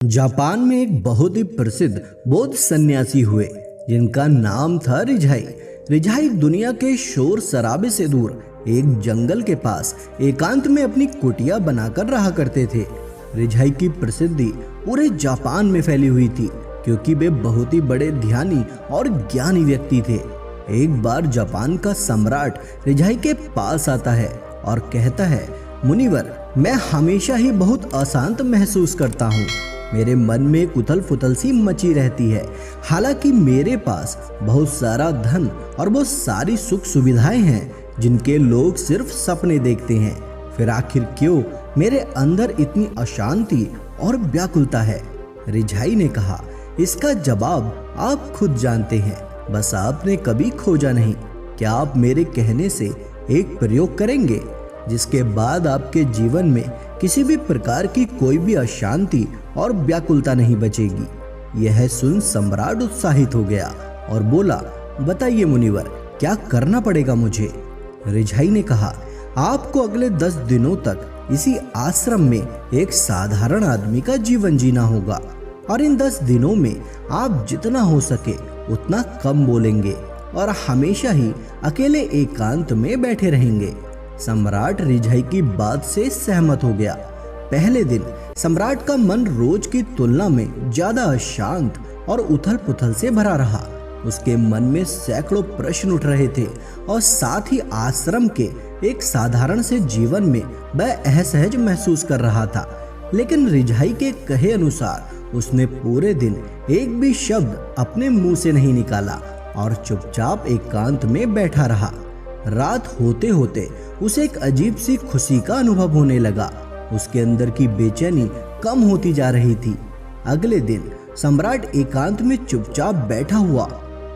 Japan में एक बहुत ही प्रसिद्ध बौद्ध सन्यासी हुए जिनका नाम था रिझाई। रिझाई दुनिया के शोर शराबे से दूर एक जंगल के पास एकांत में अपनी कुटिया बनाकर रहा करते थे। रिझाई की प्रसिद्धि पूरे जापान में फैली हुई थी क्योंकि वे बहुत ही बड़े ध्यानी और ज्ञानी व्यक्ति थे। एक बार जापान का सम्राट रिझाई के पास आता है और कहता है, मुनिवर, मैं हमेशा ही बहुत अशांत महसूस करता हूँ। मेरे मन में एक उथल पुथल सी मची रहती है। हालांकि मेरे पास बहुत सारा धन और बहुत सारी सुख सुविधाएं हैं जिनके लोग सिर्फ सपने देखते हैं, फिर आखिर क्यों मेरे अंदर इतनी अशांति और व्याकुलता है। रिझाई ने कहा, इसका जवाब आप खुद जानते हैं, बस आपने कभी खोजा नहीं। क्या आप मेरे कहने से एक प्रयोग करेंगे जिसके बाद आपके जीवन में किसी भी प्रकार की कोई भी अशांति और व्याकुलता नहीं बचेगी। यह सुन सम्राट उत्साहित हो गया और बोला, बताइए मुनिवर, क्या करना पड़ेगा मुझे। रिझाई ने कहा, आपको अगले 10 दिनों तक इसी आश्रम में एक साधारण आदमी का जीवन जीना होगा और इन 10 दिनों में आप जितना हो सके उतना कम बोलेंगे और हमेशा ही अकेले एकांत में बैठे रहेंगे। सम्राट रिझाई की बात से सहमत हो गया। पहले दिन सम्राट का मन रोज की तुलना में ज्यादा अशांत और उथल पुथल से भरा रहा। उसके मन में सैकड़ों प्रश्न उठ रहे थे और साथ ही आश्रम के एक साधारण से जीवन में वह असहज महसूस कर रहा था। लेकिन रिझाई के कहे अनुसार उसने पूरे दिन एक भी शब्द अपने मुंह से नहीं निकाला और चुपचाप एकांत में बैठा रहा। रात होते होते उसे एक अजीब सी खुशी का अनुभव होने लगा। उसके अंदर की बेचैनी कम होती जा रही थी। अगले दिन सम्राट एकांत में चुपचाप बैठा हुआ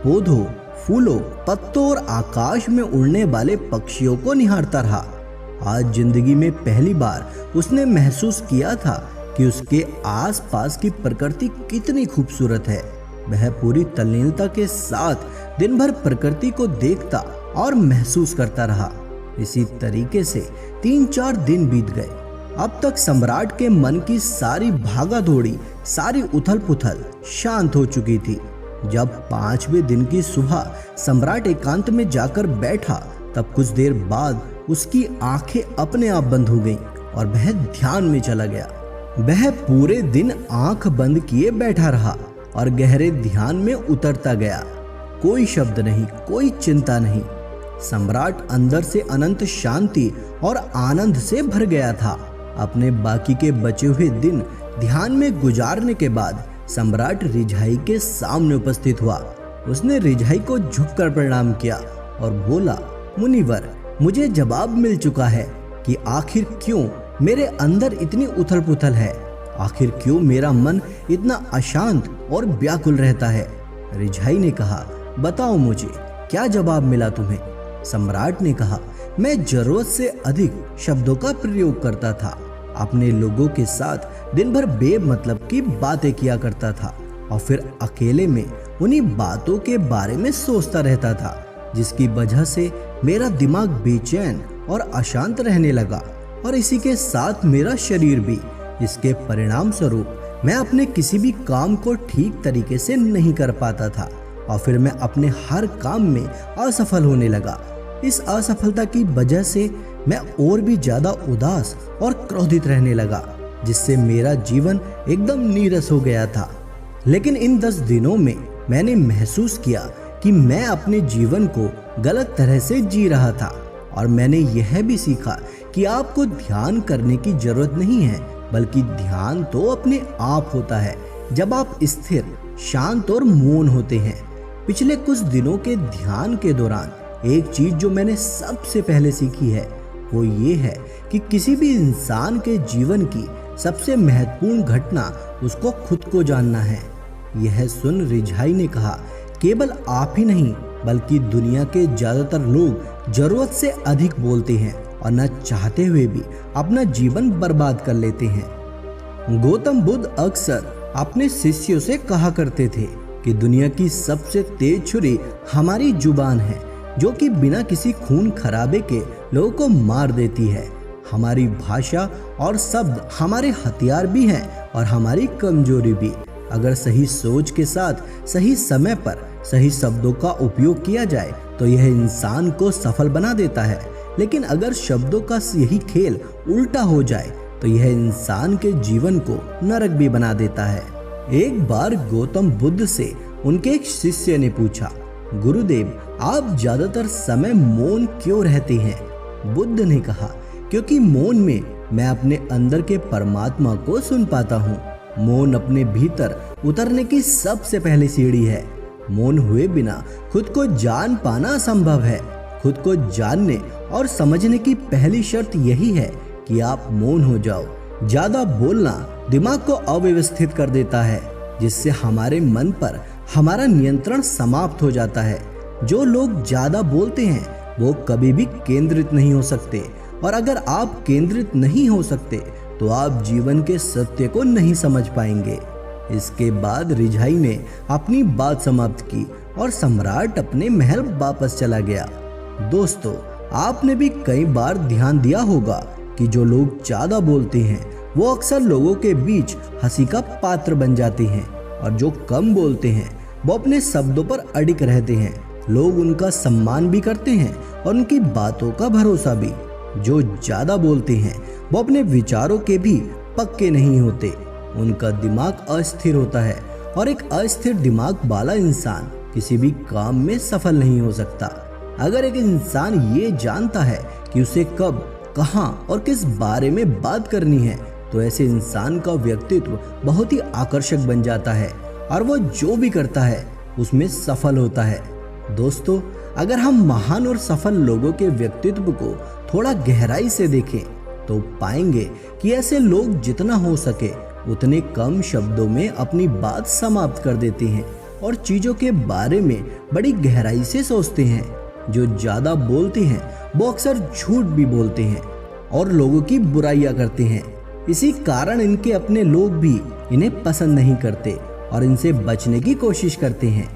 पौधों, फूलों, पत्तों और आकाश में उड़ने वाले पक्षियों को निहारता रहा। आज जिंदगी में पहली बार उसने महसूस किया था कि उसके आसपास की प्रकृति कितनी खूबसूरत है। वह पूरी तल्लीनता के साथ दिन भर प्रकृति को देखता और महसूस करता रहा। इसी तरीके से 3-4 दिन बीत गए। अब तक सम्राट के मन की सारी भागा दौड़ी, सारी उथल पुथल शांत हो चुकी थी। जब 5वें दिन की सुबह सम्राट एकांत में जाकर बैठा, तब कुछ देर बाद उसकी आंखें अपने आप बंद हो गईं और वह ध्यान में चला गया। वह पूरे दिन आंख बंद किए बैठा रहा और गहरे ध्यान में उतरता गया। कोई शब्द नहीं, कोई चिंता नहीं। सम्राट अंदर से अनंत शांति और आनंद से भर गया था। अपने बाकी के बचे हुए दिन ध्यान में गुजारने के बाद सम्राट रिझाई के सामने उपस्थित हुआ। उसने रिझाई को झुककर प्रणाम किया और बोला, मुनिवर, मुझे जवाब मिल चुका है कि आखिर क्यों मेरे अंदर इतनी उथल पुथल है। आखिर क्यों मेरा मन इतना अशांत और व्याकुल रहता है। रिझाई ने कहा, बताओ मुझे, क्या जवाब मिला तुम्हें। सम्राट ने कहा, मैं जरूरत से अधिक शब्दों का प्रयोग करता था। अपने लोगों के साथ दिन भर बेमतलब की बातें किया करता था और फिर अकेले में उन्हीं बातों के बारे में सोचता रहता था, जिसकी वजह से मेरा दिमाग बेचैन और अशांत रहने लगा और इसी के साथ मेरा शरीर भी। इसके परिणाम स्वरूप मैं अपने किसी भी काम को ठीक तरीके से नहीं कर पाता था और फिर मैं अपने हर काम में असफल होने लगा। इस असफलता की वजह से मैं और भी ज्यादा उदास और क्रोधित रहने लगा, जिससे मेरा जीवन एकदम नीरस हो गया था। लेकिन इन 10 दिनों में मैंने महसूस किया कि मैं अपने जीवन को गलत तरह से जी रहा था और मैंने यह भी सीखा कि आपको ध्यान करने की जरूरत नहीं है, बल्कि ध्यान तो अपने आप होता है जब आप स्थिर, शांत और मौन होते हैं। पिछले कुछ दिनों के ध्यान के दौरान एक चीज जो मैंने सबसे पहले सीखी है वो ये है कि किसी भी इंसान के जीवन की सबसे महत्वपूर्ण घटना उसको खुद को जानना है। यह सुन रिझाई ने कहा, केवल आप ही नहीं बल्कि दुनिया के ज्यादातर लोग जरूरत से अधिक बोलते हैं और न चाहते हुए भी अपना जीवन बर्बाद कर लेते हैं। गौतम बुद्ध अक्सर अपने शिष्यों से कहा करते थे कि दुनिया की सबसे तेज छुरी हमारी जुबान है, जो कि बिना किसी खून खराबे के लोगों को मार देती है। हमारी भाषा और शब्द हमारे हथियार भी हैं और हमारी कमजोरी भी। अगर सही सोच के साथ सही समय पर सही शब्दों का उपयोग किया जाए तो यह इंसान को सफल बना देता है। लेकिन अगर शब्दों का यही खेल उल्टा हो जाए तो यह इंसान के जीवन को नरक भी बना देता है। एक बार गौतम बुद्ध से उनके एक शिष्य ने पूछा, गुरुदेव, आप ज्यादातर समय मौन क्यों रहते हैं? बुद्ध ने कहा, क्योंकि मौन में मैं अपने अंदर के परमात्मा को सुन पाता हूँ। मौन अपने भीतर उतरने की सबसे पहली सीढ़ी है। मौन हुए बिना खुद को जान पाना असंभव है। खुद को जानने और समझने की पहली शर्त यही है कि आप मौन हो जाओ। ज्यादा बोलना दिमाग को अव्यवस्थित कर देता है, जिससे हमारे मन पर हमारा नियंत्रण समाप्त हो जाता है। जो लोग ज्यादा बोलते हैं वो कभी भी केंद्रित नहीं हो सकते, और अगर आप केंद्रित नहीं हो सकते तो आप जीवन के सत्य को नहीं समझ पाएंगे। इसके बाद रिझाई ने अपनी बात समाप्त की और सम्राट अपने महल वापस चला गया। दोस्तों, आपने भी कई बार ध्यान दिया होगा कि जो लोग ज्यादा बोलते हैं वो अक्सर लोगों के बीच हंसी का पात्र बन जाते हैं, और जो कम बोलते हैं वो अपने शब्दों पर अडिग रहते हैं। लोग उनका सम्मान भी करते हैं और उनकी बातों का भरोसा भी। जो ज्यादा बोलते हैं वो अपने विचारों के भी पक्के नहीं होते। उनका दिमाग अस्थिर होता है, और एक अस्थिर दिमाग वाला इंसान किसी भी काम में सफल नहीं हो सकता। अगर एक इंसान ये जानता है कि उसे कब, कहां और किस बारे में बात करनी है तो ऐसे इंसान का व्यक्तित्व बहुत ही आकर्षक बन जाता है और वो जो भी करता है उसमें सफल होता है। दोस्तों, अगर हम महान और सफल लोगों के व्यक्तित्व को थोड़ा गहराई से देखें तो पाएंगे कि ऐसे लोग जितना हो सके उतने कम शब्दों में अपनी बात समाप्त कर देते हैं और चीजों के बारे में बड़ी गहराई से सोचते हैं। जो ज्यादा बोलते हैं वो अक्सर झूठ भी बोलते हैं और लोगों की बुराइयां करते हैं। इसी कारण इनके अपने लोग भी इन्हें पसंद नहीं करते और इनसे बचने की कोशिश करते हैं।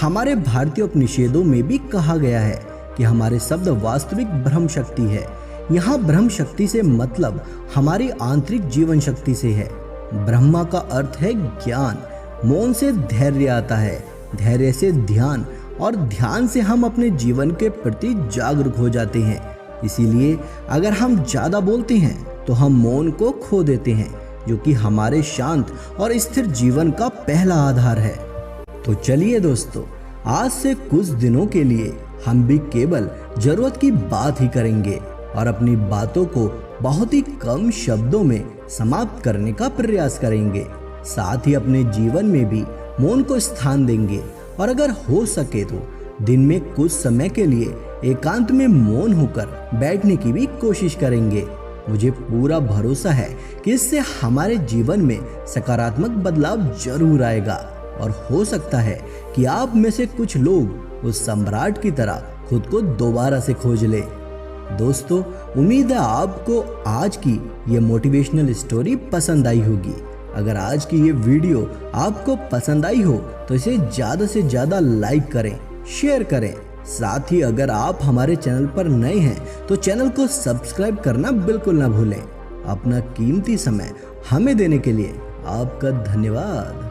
हमारे भारतीय उपनिषदों में भी कहा गया है कि हमारे शब्द वास्तविक ब्रह्म शक्ति है। यहाँ ब्रह्म शक्ति से मतलब हमारी आंतरिक जीवन शक्ति से है। ब्रह्मा का अर्थ है ज्ञान। मौन से धैर्य आता है, धैर्य से ध्यान, और ध्यान से हम अपने जीवन के प्रति जागरूक हो जाते हैं। इसीलिए अगर हम ज्यादा बोलते हैं तो हम मौन को खो देते हैं, जो कि हमारे शांत और स्थिर जीवन का पहला आधार है। तो चलिए दोस्तों, आज से कुछ दिनों के लिए हम भी केवल जरूरत की बात ही करेंगे और अपनी बातों को बहुत ही कम शब्दों में समाप्त करने का प्रयास करेंगे। साथ ही अपने जीवन में भी मौन को स्थान देंगे, और अगर हो सके तो दिन में कुछ समय के लिए एकांत में मौन होकर बैठने की भी कोशिश करेंगे। मुझे पूरा भरोसा है कि इससे हमारे जीवन में सकारात्मक बदलाव जरूर आएगा, और हो सकता है कि आप में से कुछ लोग उस सम्राट की तरह खुद को दोबारा से खोज ले। दोस्तों, उम्मीद है आपको आज की ये मोटिवेशनल स्टोरी पसंद आई होगी। अगर आज की ये वीडियो आपको पसंद आई हो तो इसे ज़्यादा से ज़्यादा लाइक करें, शेयर करें। साथ ही अगर आप हमारे चैनल पर नए हैं तो चैनल को सब्सक्राइब करना बिल्कुल ना भूलें। अपना कीमती समय हमें देने के लिए आपका धन्यवाद।